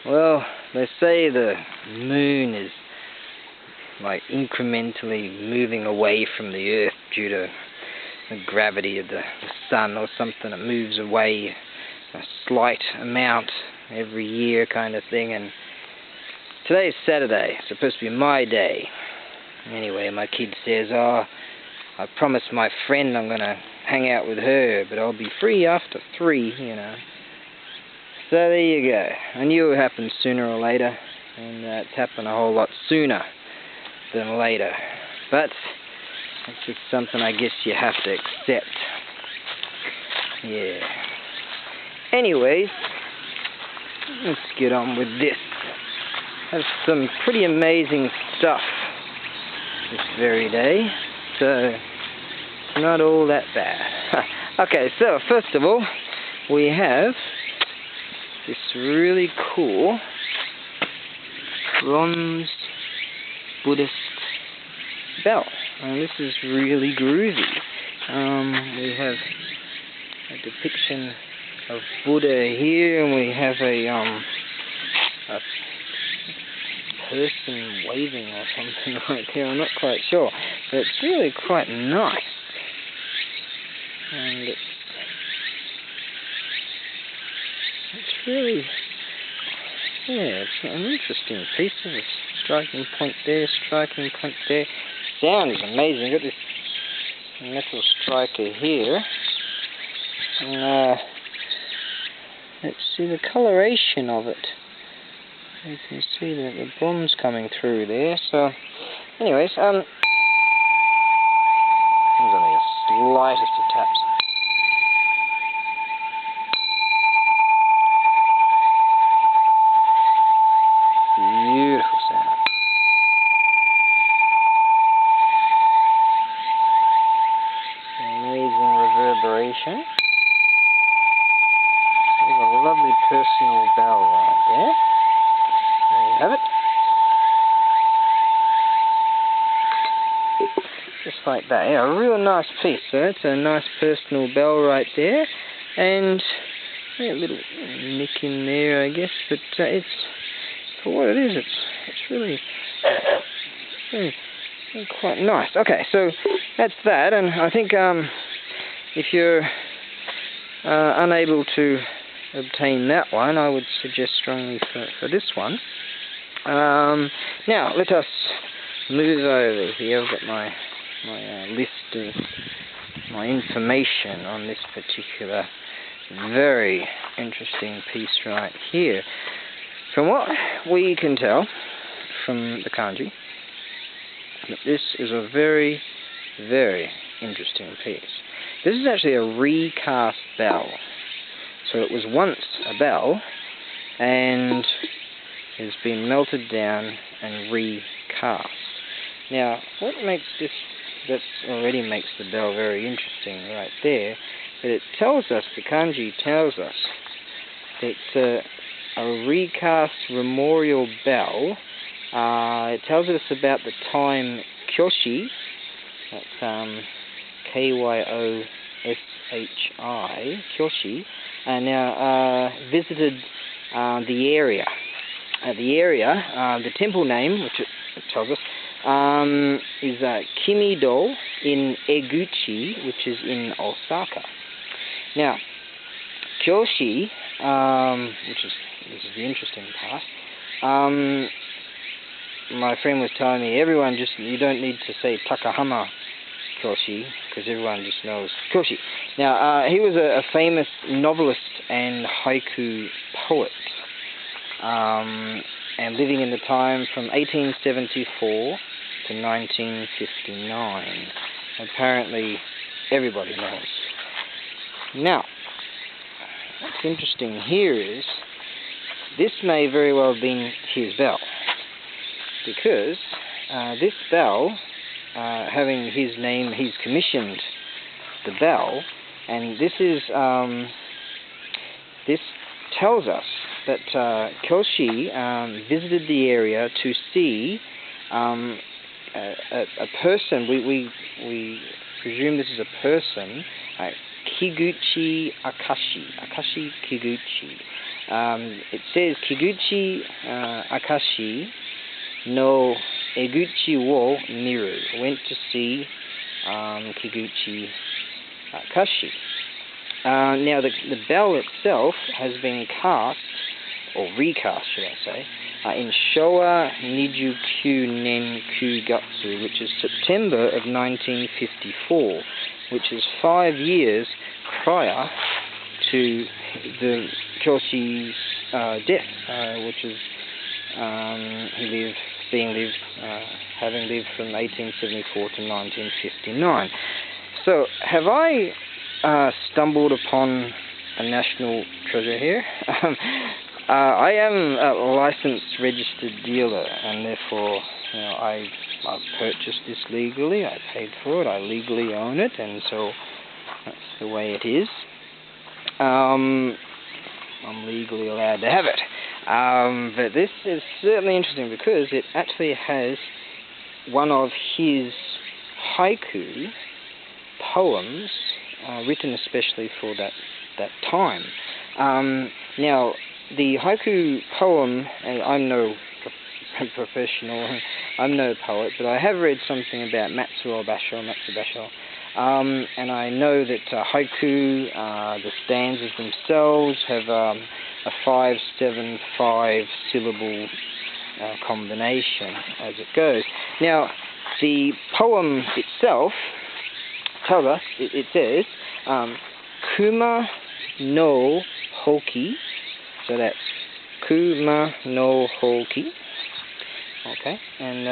Well, they say the moon is like incrementally moving away from the Earth due to the gravity of the sun or something. It moves away a slight amount every year kind of thing. And today's Saturday. It's supposed to be my day. Anyway, my kid says, oh, I promised my friend I'm going to hang out with her, but I'll be free after 3, you know. So there you go. I knew it would happen sooner or later, and it's happened a whole lot sooner than later. But it's just something I guess you have to accept. Yeah. Anyways, let's get on with this. I have some pretty amazing stuff this very day, so it's not all that bad. Okay, so first of all, we have this really cool bronze Buddhist bell, and this is really groovy. We have a depiction of Buddha here, and we have a person waving or something right there. I'm not quite sure, but it's really quite nice, and it's really, yeah, it's an interesting piece. There's a striking point there, striking point there. Sound is amazing. You've got this metal striker here, and let's see the coloration of it. You can see the bronze coming through there. So, anyways, there's only a slightest of taps. Beautiful sound. Amazing reverberation. There's a lovely personal bell right there. There you have it. Just like that. Yeah, a real nice piece. So that's a nice personal bell right there. And yeah, a little nick in there, I guess. But it's, for what it is, it's really quite nice. Okay, so that's that. And I think if you're unable to obtain that one, I would suggest strongly for this one. Now let us move over here. I've got my list of my information on this particular very interesting piece right here. From what we can tell from the kanji, that this is a very, very interesting piece. This is actually a recast bell. So it was once a bell, and has been melted down and recast. Now, what makes this, that already makes the bell very interesting right there, that it tells us, the kanji tells us, that it's a recast memorial bell. It tells us about the time Kyoshi, that's Kyoshi, Kyoshi, now visited the area. The temple name, which it tells us, is Kimido in Eguchi, which is in Osaka. Now, Kyoshi, this is the interesting part. My friend was telling me, you don't need to say Takahama Kyoshi, because everyone just knows Kyoshi. Now, he was a famous novelist and haiku poet, and living in the time from 1874 to 1959. Apparently, everybody knows. Now, what's interesting here is, this may very well have been his bell, because this bell, having his name, he's commissioned the bell, and this is this tells us that Kyoshi visited the area to see a person. We presume this is a person, Kiguchi Akashi Kiguchi, It says Kiguchi Akashi no Eguchi wo miru. Went to see Kiguchi Akashi. Now the bell itself has been cast, or recast should I say, in Showa Nijukyu Nen Kugatsu, which is September of 1954, which is 5 years prior to the Kyoshi's death, which is having lived from 1874 to 1959. So, have I stumbled upon a national treasure here? I am a licensed registered dealer, and therefore, I've purchased this legally. I paid for it. I legally own it, and so that's the way it is. I'm legally allowed to have it. But this is certainly interesting because it actually has one of his haiku poems written especially for that time. Now, the haiku poem, and I'm no professional, I'm no poet, but I have read something about Matsu Basho, and I know that haiku, the stanzas themselves have a 5-7-5 syllable combination as it goes. Now, the poem itself tells us, it says, Kuma no hoki, so that's Kuma no hoki, okay, and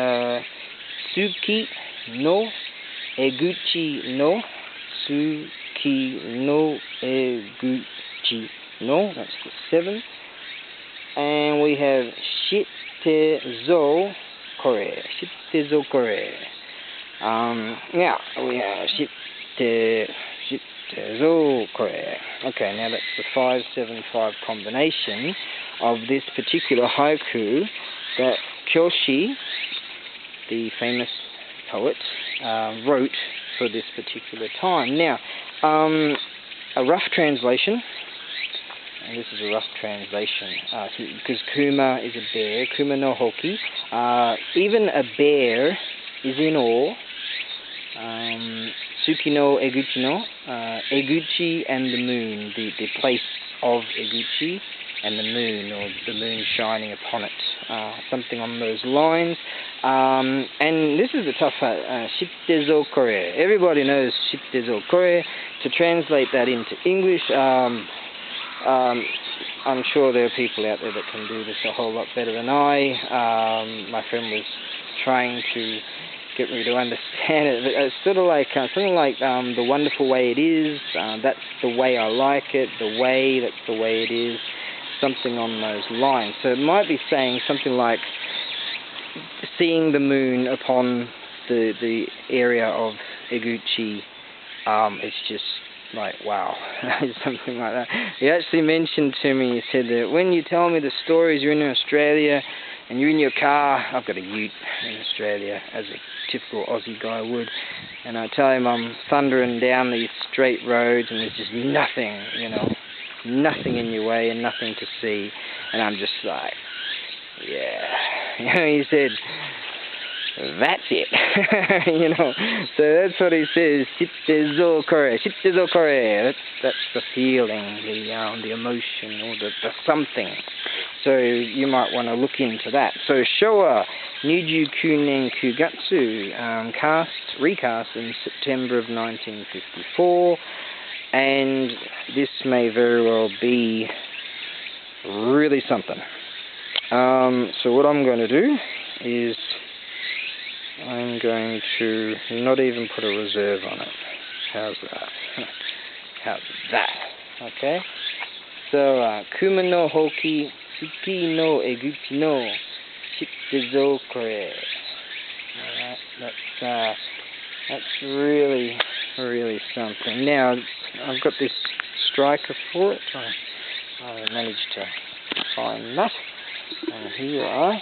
Tsuki no Eguchi no, Tsuki no Eguchi no, that's the 7, and we have Shittezo Kore, now we have Shittezo Kore. Okay, now that's the 5-7-5 combination of this particular haiku that Kyoshi, the famous poet, wrote for this particular time. Now, a rough translation, and this is a rough translation, because Kuma is a bear, Kuma no hoki, even a bear is in awe. Tsuki no Eguchi no, Eguchi and the moon, the place of Eguchi and the moon, or the moon shining upon it, something on those lines. And this is a tough part, Shittezo Kore. Everybody knows Shittezo Kore. To translate that into English, I'm sure there are people out there that can do this a whole lot better than I. My friend was trying to get me to understand it, but it's sort of like something like the wonderful way it is, that's the way I like it, that's the way it is, something on those lines. So it might be saying something like seeing the moon upon the area of Eguchi, it's just like, wow, something like that. He actually mentioned to me, he said that when you tell me the stories, you're in Australia and you're in your car, I've got a ute in Australia, as a typical Aussie guy would, and I tell him I'm thundering down these straight roads and there's just nothing, nothing in your way and nothing to see, and I'm just like, yeah, he said, that's it, so that's what he says, Shittezo Kore, that's the feeling, the emotion, or the something. So you might want to look into that. So Showa Nijukyu Nen Kugatsu, recast in September of 1954, and this may very well be really something. So what I'm going to do is I'm going to not even put a reserve on it. How's that? How's that? Okay. So Kuma no hoki, Tsuki no Eguchi no, Shittezo Kore. Alright, that's really, really something. Now I've got this striker for it. I managed to find that. And here you are.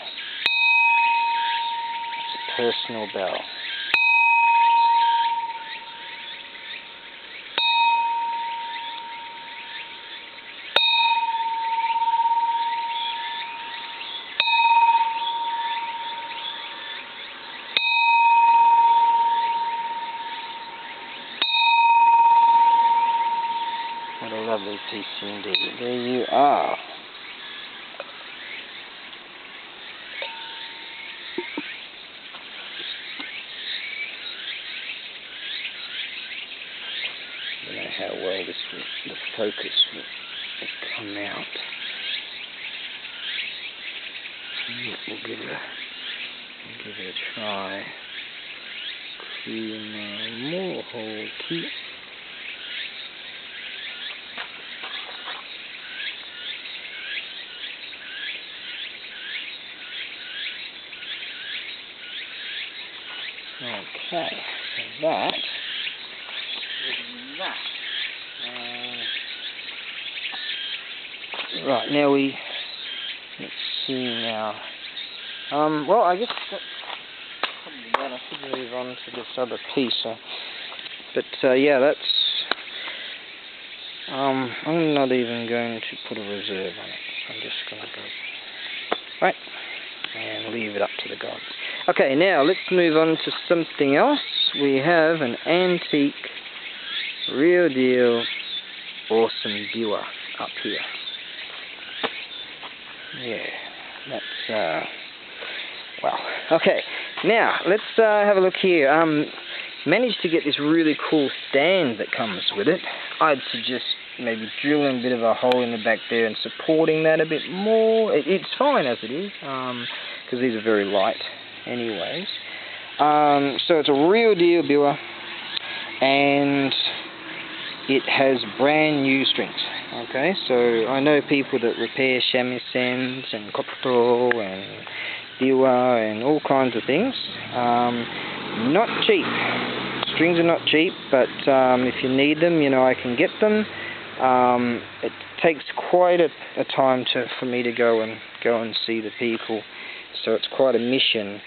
Personal bell. lovely piece indeed. There you are. I don't know how well the focus will come out. We'll give it a try. More whole key. Okay, so that is that. Right, now let's see now. Well, I guess that's probably that. I should move on to this other piece. Yeah, that's. I'm not even going to put a reserve on it. I'm just going to go right and leave it up to the gods. Okay, now let's move on to something else. We have an antique, real deal, awesome BIWA up here. Yeah, that's wow. Okay, now let's have a look here. Managed to get this really cool stand that comes with it. I'd suggest maybe drilling a bit of a hole in the back there and supporting that a bit more. It's fine as it is, because these are very light anyways. So it's a real deal BIWA, and it has brand new strings. Okay, so I know people that repair shamisen and koputo and BIWA and all kinds of things. Not cheap. Strings are not cheap, but if you need them, you know, I can get them. It takes quite a time for me to go and see the people, so it's quite a mission.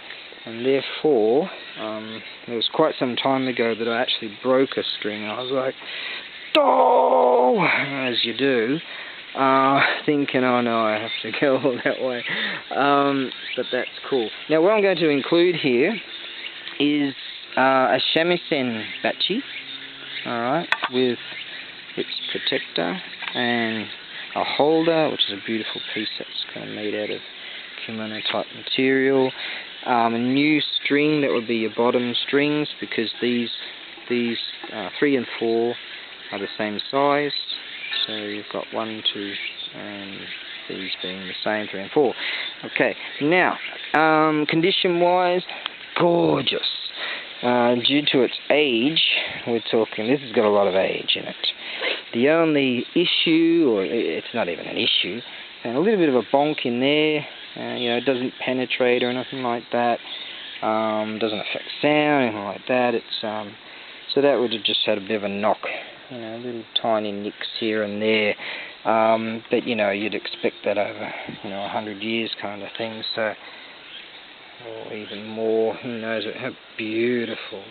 And therefore, it was quite some time ago that I actually broke a string. I was like, oh, as you do, thinking, oh no, I have to go all that way. But that's cool. Now, what I'm going to include here is a shamisen bachi, alright, with its protector and a holder, which is a beautiful piece that's kind of made out of kimono type material. A new string that would be your bottom strings, because these 3 and 4 are the same size. So you've got 1, 2, and these being the same, 3 and 4. Okay, now condition-wise, gorgeous. Due to its age, we're talking, this has got a lot of age in it. The only issue, or it's not even an issue, and a little bit of a bonk in there. You know, it doesn't penetrate or anything like that. Doesn't affect sound, anything like that. It's so that would have just had a bit of a knock, you know, little tiny nicks here and there. But you know, you'd expect that over, you know, 100 years kind of thing. So, or even more. Who knows? How beautiful!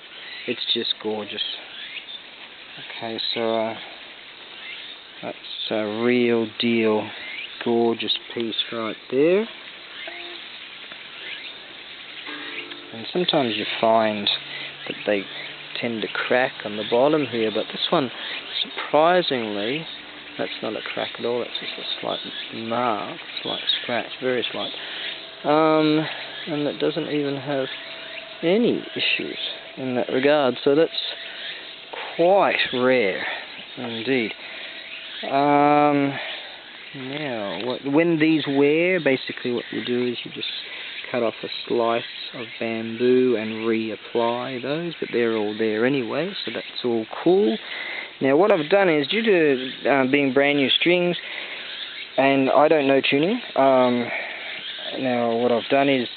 It's just gorgeous. Okay, so that's a real deal, gorgeous piece right there. And sometimes you find that they tend to crack on the bottom here, but this one, surprisingly, that's not a crack at all. It's just a slight mark, slight scratch, very slight. And it doesn't even have any issues in that regard, so that's quite rare indeed. Now, when these wear, basically what you do is you just cut off a slice of bamboo and reapply those, but they're all there anyway, so that's all cool. Now what I've done is, due to being brand new strings, and I don't know tuning, now what I've done is,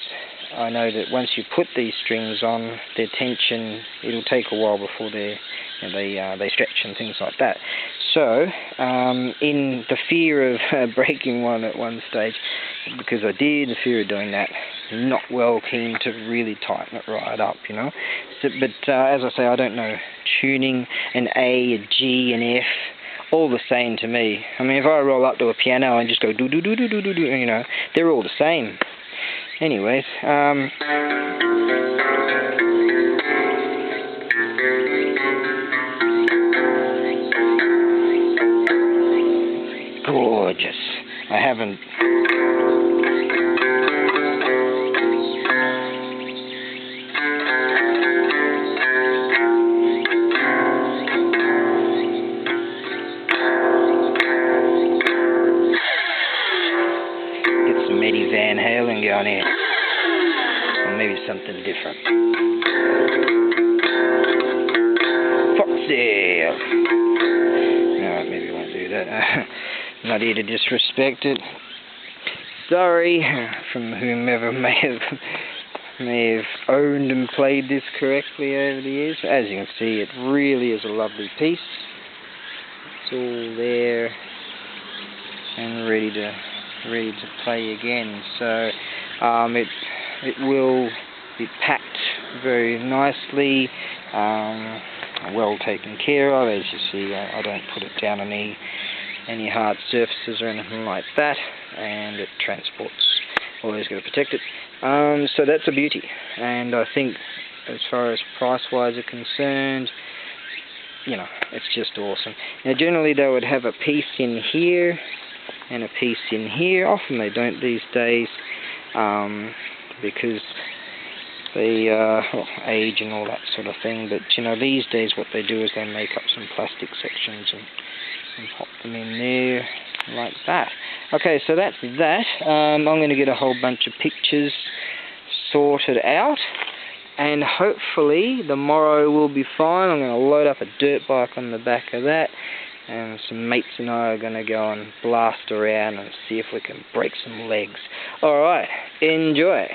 I know that once you put these strings on, their tension, it'll take a while before they stretch and things like that. So, in the fear of breaking one at one stage, because I did, the fear of doing that, not well keen to really tighten it right up, you know. So, but as I say, I don't know tuning, an A, a G, an F, all the same to me. I mean, if I roll up to a piano and just go do do do do do do do, you know, they're all the same. Anyways, I haven't. Get some Eddie Van Halen going here. Or maybe something different. Foxy! No, maybe I won't do that. I'm not here to disrespect it. Sorry from whomever may have owned and played this correctly over the years. As you can see, it really is a lovely piece. It's all there and ready to play again. So it will be packed very nicely, well taken care of. As you see, I don't put it down on any hard surfaces or anything like that, and it transports. Always got to protect it. So that's a beauty, and I think as far as price-wise are concerned, you know, it's just awesome. Now generally they would have a piece in here and a piece in here. Often they don't these days, because they age and all that sort of thing. But you know, these days what they do is they make up some plastic sections and pop them in there like that. Okay, so that's that. I'm going to get a whole bunch of pictures sorted out, and hopefully the morrow will be fine. I'm going to load up a dirt bike on the back of that, and some mates and I are going to go and blast around and see if we can break some legs. Alright, enjoy.